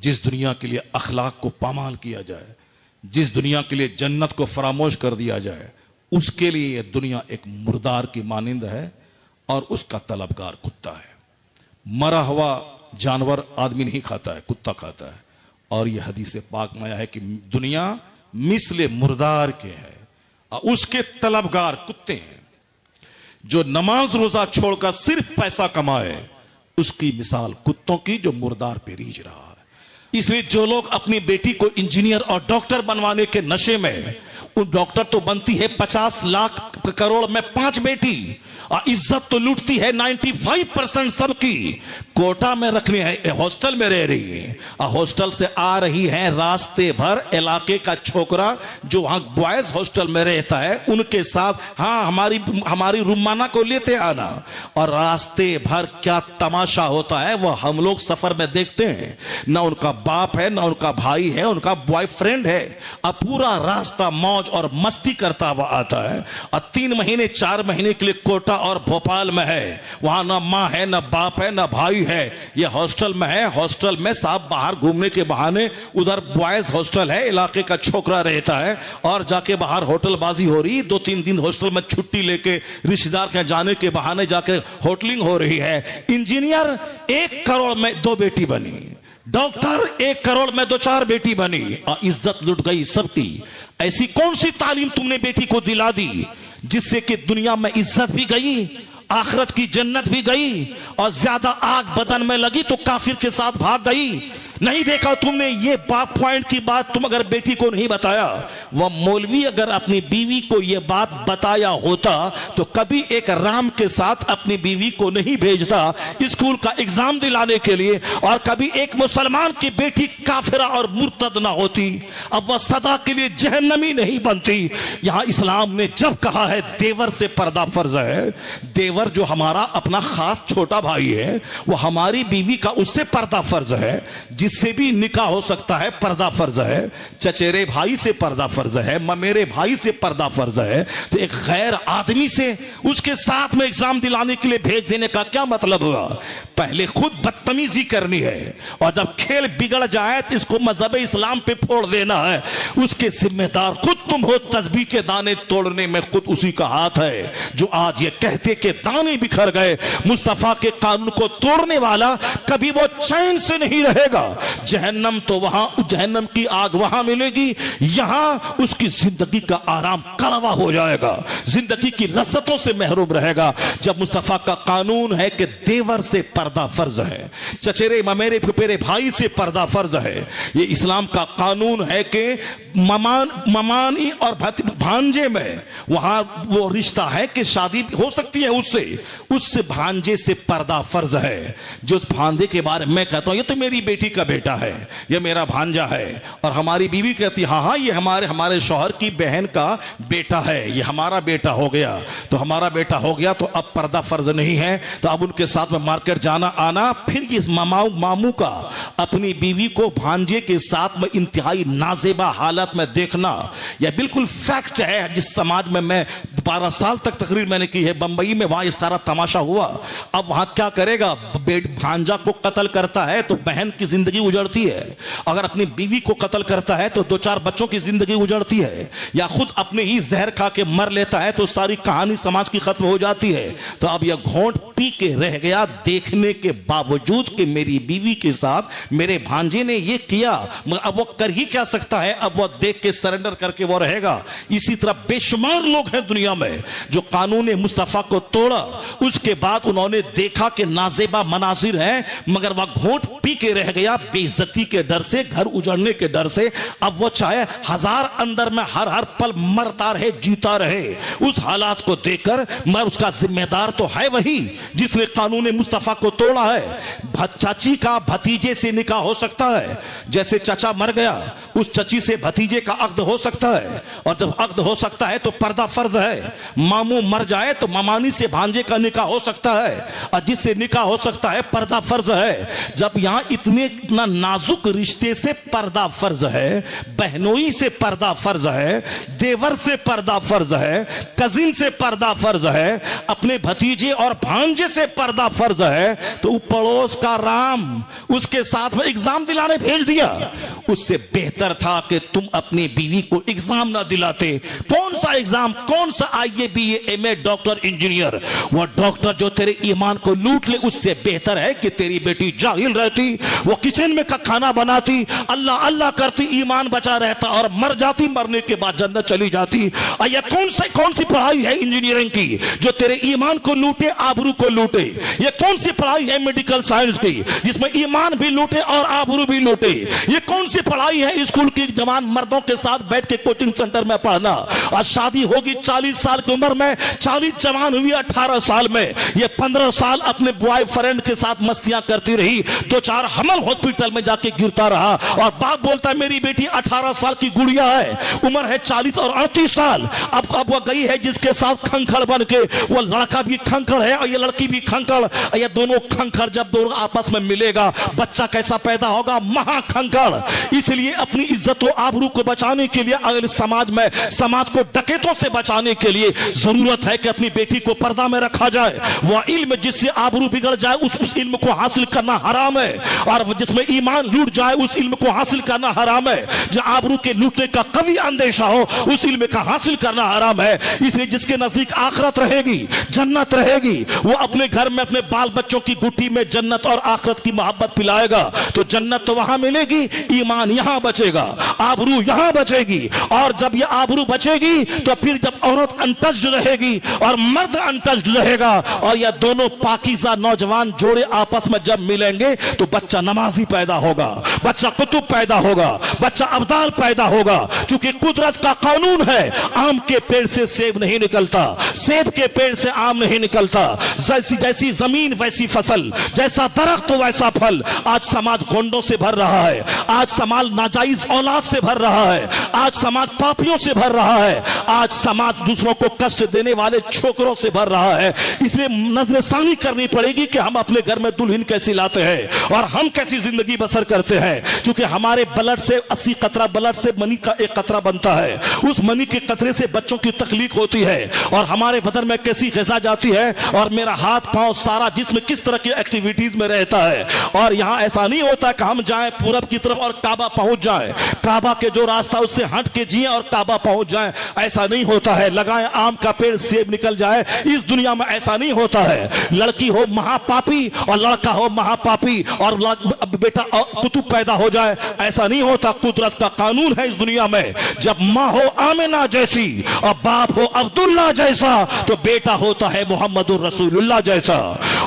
جس دنیا کے لیے اخلاق کو پامال کیا جائے، جس دنیا کے لیے جنت کو فراموش کر دیا جائے، اس کے لیے یہ دنیا ایک مردار کی مانند ہے اور اس کا طلبگار کتا ہے۔ مرا ہوا جانور آدمی نہیں کھاتا ہے، کتا کھاتا ہے۔ اور یہ حدیث پاک میں آیا ہے کہ دنیا مثل مردار کے ہے اور اس کے طلبگار کتے ہیں۔ جو نماز روزہ چھوڑ کر صرف پیسہ کمائے، اس کی مثال کتوں کی جو مردار پہ ریجھ رہا ہے۔ اس لیے جو لوگ اپنی بیٹی کو انجینئر اور ڈاکٹر بنوانے کے نشے میں، ان ڈاکٹر تو بنتی ہے 50 لاکھ کروڑ میں 5 بیٹی، اور عزت تو لوٹتی ہے 95% سب کی، کوٹا میں رکھنے ہیں، ہاسٹل میں رہ رہی ہیں، اور ہاسٹل سے آ رہی ہیں راستے بھر علاقے کا چھوکرا جو وہاں بوائز ہاسٹل میں رہتا ہے ان کے ساتھ، ہاں ہماری رمانہ کو لیتے آنا، اور راستے بھر کیا تماشا ہوتا ہے وہ ہم لوگ سفر میں دیکھتے ہیں۔ نہ ان کا باپ ہے، نہ ان کا بھائی ہے، ان کا بوائے فرینڈ ہے، اور پورا راستہ موج اور مستی کرتا ہوا آتا ہے، اور 3 مہینے 4 مہینے کے لیے کوٹا اور بھوپال میں ہے، وہاں نہ ماں ہے، نہ باپ ہے، نہ بھائی ہے، یہ ہاسٹل میں ہے۔ ہاسٹل میں صاحب باہر گھومنے کے بہانے، ادھر بوائز ہاسٹل ہے، علاقے کا چھوکرا رہتا ہے، اور جا کے باہر ہوٹل بازی ہو رہی، 2-3 دن ہاسٹل میں چھٹی لے کے رشتہ دار کے جانے کے بہانے جا کے ہوٹلنگ ہو رہی ہے۔ انجینئر 1 کروڑ میں 2 بیٹی بنی، ڈاکٹر 1 کروڑ میں 2-4 بیٹی بنی، اور عزت لٹ گئی سب کی۔ ایسی کون سی تعلیم تم نے بیٹی کو دلا دی جس سے کہ دنیا میں عزت بھی گئی، آخرت کی جنت بھی گئی، اور زیادہ آگ بدن میں لگی تو کافر کے ساتھ بھاگ گئی؟ نہیں دیکھا تم نے یہ پوائنٹ کی بات تم اگر بیٹی کو نہیں بتایا۔ وہ مولوی اگر اپنی بیوی کو یہ بات بتایا ہوتا تو کبھی ایک رام کے ساتھ اپنی بیوی کو نہیں بھیجتا اسکول کا ایگزام دلانے کے لیے، اور کبھی ایک مسلمان کی بیٹی کافرہ اور مرتد نہ ہوتی، اب وہ سدا کے لیے جہنمی نہیں بنتی۔ یہاں اسلام نے جب کہا ہے دیور سے پردہ فرض ہے، دیور جو ہمارا اپنا خاص چھوٹا بھائی ہے، وہ ہماری بیوی کا اس سے پردہ فرض ہے، جس سے بھی نکاح ہو سکتا ہے، پردہ فرض ہے، چچیرے بھائی سے پردہ فرض ہے، ممیرے بھائی سے پردہ فرض ہے، تو ایک غیر آدمی سے اس کے ساتھ میں ایگزام دلانے کے لیے بھیج دینے کا کیا مطلب ہوا؟ پہلے خود بدتمیزی کرنی ہے، اور جب کھیل بگڑ جائے تو اس کو مذہب اسلام پہ پھوڑ دینا ہے۔ اس کے ذمہ دار خود تم ہو، تسبیح کے دانے توڑنے میں خود اسی کا ہاتھ ہے، جو آج یہ کہتے کہ دانے بکھر گئے، مصطفیٰ کے قانون کو توڑنے والا کبھی وہ چین سے نہیں رہے گا۔ جہنم تو وہاں، جہنم کی آگ وہاں ملے گی، یہاں اس کی زندگی کا آرام کڑوا ہو جائے گا، زندگی کی لذتوں سے محروم رہے گا۔ جب مصطفیٰ کا قانون ہے کہ دیور سے پردہ فرض ہے، چچیرے ممیرے پھپھیرے بھائی سے پردہ فرض ہے، یہ اسلام کا قانون ہے کہ ممانی اور بھانجے میں وہاں وہ رشتہ ہے کہ شادی ہو سکتی ہے، اس سے بھانجے سے پردہ فرض ہے۔ جو اس بھانجے کے بارے میں کہتا ہوں یہ تو میری بیٹی کا بیٹا ہے، یہ میرا بھانجا ہے، اور ہماری بیوی کہتی ہاں یہ ہمارے شوہر کی بہن کا بیٹا ہے، یہ ہمارا بیٹا ہو گیا، تو ہمارا بیٹا ہو گیا تو اب پردہ فرض نہیں ہے، تو اب ان کے ساتھ میں مارکیٹ جانا آنا، پھر یہ ماموں کا اپنی بیوی کو بھانجے کے ساتھ میں انتہائی نازیبہ حالت میں دیکھنا، یہ بالکل فیکٹ ہے۔ جس سماج میں 12 سال تک تقریر میں نے کی ہے بمبئی میں، وہاں اس طرح تماشا ہوا۔ اب وہاں کیا کرے گا؟ بھانجا کو قتل کرتا ہے تو بہن کی زندگی اجڑتی ہے، اگر اپنی بیوی کو قتل کرتا ہے تو 2-4 بچوں کی زندگی اجڑتی ہے، یا خود اپنے ہی زہر کھا کے مر لیتا ہے تو ساری کہانی سماج کی ختم ہو جاتی ہے۔ تو اب یہ گھونٹ پی کے رہ گیا، دیکھنے کے باوجود کہ میری بیوی کے ساتھ میرے بھانجے نے یہ کیا، مگر اب وہ کر ہی کیا سکتا ہے؟ اب وہ دیکھ کے سرنڈر کر کے وہ رہے گا۔ اسی طرح بے شمار لوگ ہیں دنیا میں جو قانون مصطفیٰ کو توڑا، اس کے بعد انہوں نے دیکھا کہ نازیبہ مناظر ہیں، مگر وہ گھونٹ پی کے رہ گیا بے عزتی کے ڈر سے، گھر اجڑنے کے ڈر سے۔ اب وہ چاہے 1000 اندر میں ہر پل مرتا رہے، جیتا رہے، اس حالات کو دیکھ کر میں اس کا ذمہ دار تو ہے وہی جس نے قانون مصطفیٰ کو توڑا ہے۔ چاچی کا بھتیجے سے نکاح ہو سکتا ہے، جیسے چچا مر گیا اس چچی سے بھتیجے کا عقد ہو سکتا ہے، اور جب عقد ہو سکتا ہے تو پردہ فرض ہے۔ ماموں مر جائے تو ممانی سے بھانجے کا نکاح ہو سکتا ہے، اور جس سے نکاح ہو سکتا ہے پردہ فرض ہے۔ جب یہاں اتنا نازک رشتے سے پردہ فرض ہے، بہنوئی سے پردہ فرض ہے، دیور سے پردہ فرض ہے، کزن سے پردہ فرض ہے، اپنے بھتیجے اور بھانجے بھانجے سے پردہ فرض ہے تو پڑوس کا رام اس کے ساتھ میں ایگزام دلانے بھیج دیا. اس سے بہتر تھا کہ تم اپنی بیوی کو ایگزام نہ دلاتے. کون سا ایگزام؟ کون سا I A B A M A doctor engineer? وہ ڈاکٹر جو تیرے ایمان کو لوٹ لے اس سے بہتر ہے کہ تیری بیٹی جاہل رہتی, وہ کچن میں کھانا بناتی, اللہ اللہ کرتی, ایمان بچا رہتا اور مر جاتی, مرنے کے بعد جنت چلی جاتی. یہ کون سی پڑھائی ہے انجینئرنگ کی جو تیرے ایمان کو لوٹے, آبرو کو لوٹے؟ یہ کون سی پڑھائی ہے میڈیکل سائنس کی جس میں ایمان بھی لوٹے اور آبرو بھی لوٹے؟ یہ کون سی پڑھائی ہے اسکول کی جوان مردوں کے ساتھ بیٹھ کے کوچنگ سینٹر میں پڑھنا؟ اور شادی ہوگی 40 سال کی عمر میں, 40 جوان ہوئی 18 سال میں, یہ 15 سال اپنے بوائے فرینڈ کے ساتھ مستیاں کرتی رہی, 2-4 حمل ہاسپٹل میں جا کے گرتا رہا, اور باپ بولتا ہے میری بیٹی 18 سال کی گڑیا ہے, عمر ہے 40 اور 38 سال. اب وہ گئی ہے جس کے ساتھ کھنکھڑ بن کے, وہ لڑکا بھی کھنکھڑ ہے اور یہ لڑکی بھی کھنکھڑ, یہ دونوں کھنکھڑ جب دونوں آپس میں ملے گا بچہ کیسا پیدا ہوگا؟ مہا کھنکھڑ. اس لیے اپنی عزت و آبرو کو بچانے کے لیے, اگر سماج میں سماج کو ڈکیتوں سے بچانے کے لیے ضرورت ہے کہ اپنی بیٹی کو پردہ میں رکھا جائے. وہ علم جس سے آبرو بگڑ جائے اس علم کو حاصل کرنا حرام ہے, اور جس میں ایمان لوٹ جائے اس علم کو حاصل کرنا حرام ہے. جو آبرو کے لوٹنے کا قوی اندیشہ ہو اس علم کا حاصل کرنا حرام ہے. اس لیے جس کے نزدیک آخرت رہے گی, جنت رہے گی, وہ اپنے گھر میں اپنے بال بچوں کی گٹھی میں جنت اور آخرت کی محبت پلائے گا. تو جنت تو وہاں ملے گی, ایمان یہاں بچے گا, آبرو یہاں بچے گی. اور جب یہ آبرو بچے گی تو پھر جب عورت انٹچڈ رہے گی اور مرد انٹچڈ رہے گا, اور یہ دونوں پاکیزہ نوجوان جوڑے آپس میں جب ملیں گے تو بچہ نمازی پیدا ہوگا, بچہ قطب پیدا ہوگا, بچہ ابدال پیدا ہوگا. چونکہ قدرت کا قانون ہے, آم کے پیڑ سے سیب نہیں نکلتا, سیب کے پیڑ سے آم نہیں نکلتا. جیسی زمین ویسی فصل, جیسا درخت ویسا پھل. آج سماج گونڈوں سے بھر رہا ہے, آج سماج ناجائز اولاد سے بھر رہا ہے, آج سماج پاپیوں سے بھر رہا ہے, آج سماج دوسروں کو کشٹ دینے والے چھوکروں سے بھر رہا ہے. اس لیے نظر ثانی کرنی پڑے گی کہ ہم اپنے گھر میں دلہن کیسی لاتے ہیں اور ہم کیسی زندگی بسر کرتے ہیں. چونکہ ہمارے بلڈ سے 80 قطرہ بلڈ سے منی کا ایک قطرہ بنتا ہے, اس منی کے قطرے سے بچوں کی تخلیق ہوتی ہے, اور ہمارے بدن میں کیسی غذا جاتی ہے, اور میرا ہاتھ پاؤں سارا جسم کس طرح کی ایکٹیویٹیز میں رہتا ہے. اور یہاں ایسا نہیں ہوتا کہ ہم جائیں پورب کی طرف اور کعبہ پہنچ جائیں, کعبہ کے جو راستہ اس سے ہٹ کے جیئیں اور کعبہ پہنچ جائیں, ایسا نہیں ہوتا ہے. لگائیں آم کا پیڑ سیب نکل جائے, اس دنیا میں ایسا نہیں ہوتا ہے. لڑکی ہو مہا پاپی اور لڑکا ہو مہا پاپی اور بیٹا قطب پیدا ہو جائے, ایسا نہیں ہوتا. قدرت کا قانون ہے اس دنیا میں, جب ماں ہو آمنہ جیسی اور باپ ہو عبداللہ جیسا تو بیٹا ہوتا ہے محمد الرسول اللہ جیسا.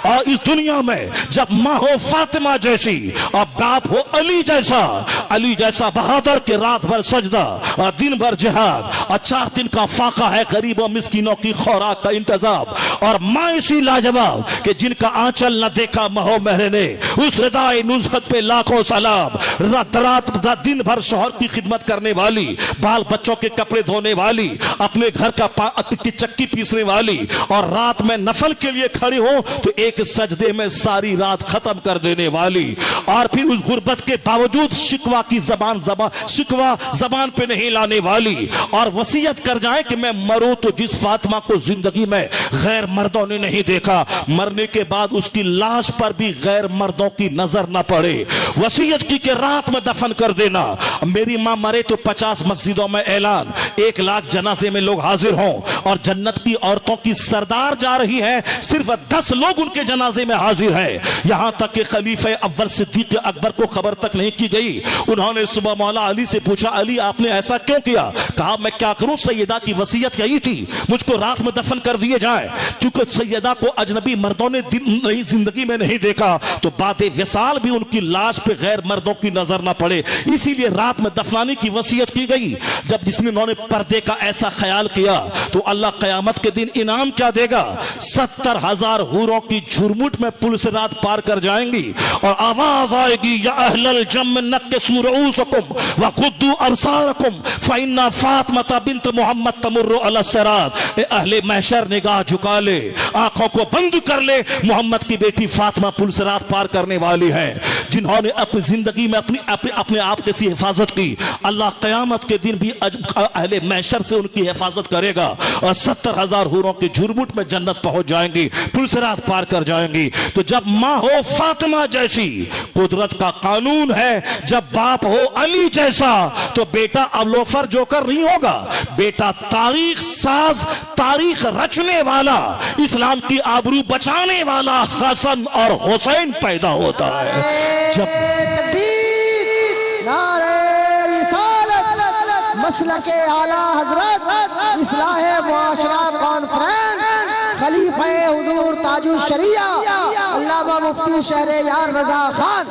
اور اس دنیا میں جب ماں ہو فاطمہ جیسی اور باپ ہو علی جیسا, علی جیسا بہادر کے رات بھر سجدہ اور دن بھر جہاد اور 4 دن کا فاقہ ہے غریبوں مسکینوں کی خوراک کا انتظام, اور ماں اسی لاجواب کہ جن کا آنچل نہ دیکھا مہو مہر نے, اس ردائے نصرت پہ لاکھوں سلام. رات دن بھر شوہر کی خدمت کرنے والی, بال بچوں کے کپڑے دھونے والی, اپنے گھر کی چکی پیسنے والی, اور رات میں نفل کے لیے کھڑی ہو تو ایک سجدے میں ساری رات ختم کر دینے والی, اور پھر اس غربت کے باوجود شکوہ زبان پہ نہیں لانے والی, اور وصیت کر جائے کہ میں مروں تو جس فاطمہ کو زندگی میں غیر مردوں نے نہیں دیکھا, مرنے کے بعد اس کی لاش پر بھی غیر مردوں کی نظر نہ پڑے. وصیت کی کہ رات میں دفن کر دینا. میری ماں مرے تو 50 مسجدوں میں اعلان, 1 لاکھ جنازے میں لوگ حاضر ہوں, اور جنت کی عورتوں کی سردار جا رہی ہے, صرف 10 لوگ ان کے جنازے میں حاضر ہیں. یہاں تک کہ خلیفہ اول صدیق اکبر کو خبر تک نہیں کی گئی. انہوں نے صبح مولا علی سے پوچھا, علی آپ نے ایسا کیوں کیا؟ کہا میں کیا کروں, سیدہ کی وصیت یہی تھی مجھ کو رات میں دفن کر دیے جائے. کیونکہ سیدہ کو اجنبی مردوں نے زندگی میں نہیں دیکھا تو بعد وصال بھی ان کی لاش پہ غیر مردوں کی نظر نہ پڑے, اسی لیے رات میں دفنانے کی وصیت کی گئی. جب جس نے انہوں نے پردے کا ایسا خیال کیا تو اللہ قیامت کے دن انعام کیا دے گا؟ 70,000 حوروں کی جھرمٹ میں پل سے رات پار کر جائیں گی, اور آواز آئے گی, یا اہل الجم نکسوا رؤوسکم وغضوا ابصارکم فإن فاطمہ بنت محمد تمر علی الصراط، اے اہل محشر نگاہ جھکا لے، آنکھوں کو بند کر لے، محمد کی بیٹی فاطمہ پل صراط پار کرنے والی ہے، جنہوں نے اپنی زندگی میں اپنے آپ کی حفاظت کی، اللہ قیامت کے دن بھی اہل محشر سے ان کی حفاظت کرے گا، اور 70,000 حوروں کے جھرمٹ میں جنت پہنچ جائیں گی، پل صراط پار کر جائیں گی۔ تو جب ماں ہو فاطمہ جیسی، قدرت کا قانون ہے، جب باپ ہو علی جیسا، تو بیٹا اب لوفر جوکر نہیں ہوگا، بیٹا تاریخ ساز، تاریخ رچنے والا، اسلام کی آبرو بچانے والا حسن اور حسین پیدا ہوتا ہے۔ جب تکبیر، نعرہ رسالت، مسلک اعلیٰ حضرت، اصلاح معاشرہ کانفرنس، خلیفہ حضور تاج الشریعہ علامہ مفتی شہریار رضا خان